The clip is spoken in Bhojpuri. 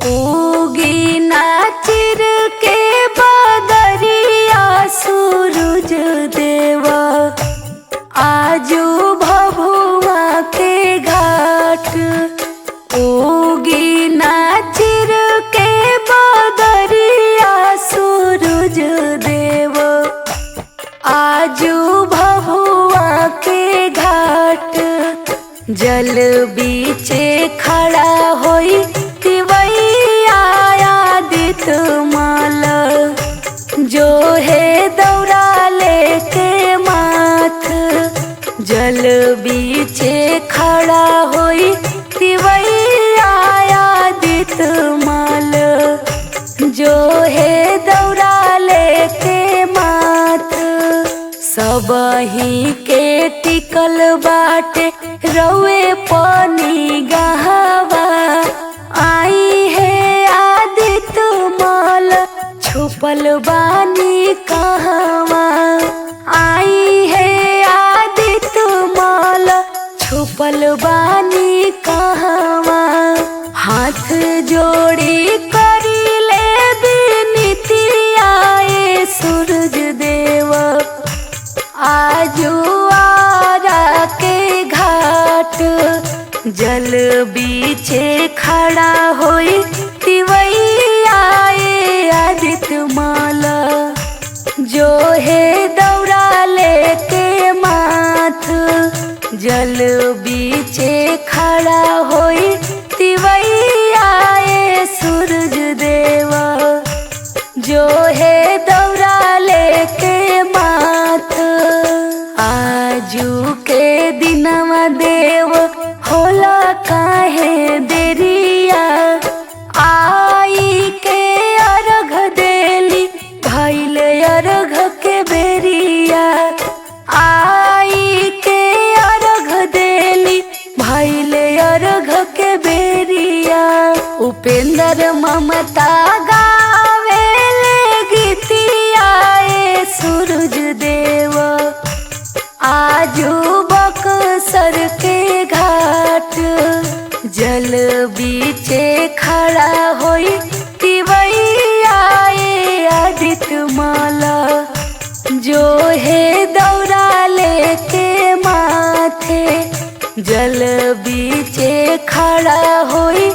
उगी ना चिर के बदरिया सूरज देवा आजू भभुआ के घाट। उगी ना चिर के बदरिया सूरज देवा आजू भभुआ के घाट। जल बीचे खड़ा होई तिवैया आदित माल जो है दौड़ा लेके माथ। जल बीचे खड़ा होई तिवैया आदित माल जो है दौड़ा लेके माथ। सबही के टिकल बाटे रउए पानी गहवा आई है आदित माल छुपल बानी कहवा। आई है आदित माल छुपल बानी कहवा। हाथ जोड़ी करी ले बिनतिया ए सूरज देवा आजू आरा के घाट। जल बीचे खड़ा होई तिवैया ए आदित माला जो है दौड़ा लेके माथ। जल बीचे खड़ा होई तिवैया ए सूरज देवा जो है दौड़ा लेके माथ। आजू के दिनवा देव होला काहे देरिया आई के अर्घ देली भइल अर्घ के बेरिया। आई के अर्घ देली भइल अर्घ के बेरिया। उपेंद्र ममता गावेले गीतिया ए सूरज देवा आजू बक्सर के घाट। जल बीचे खड़ा होई तिवैया ए आदित माला जो है दौड़ा लेके माथे। जल बीचे खड़ा होई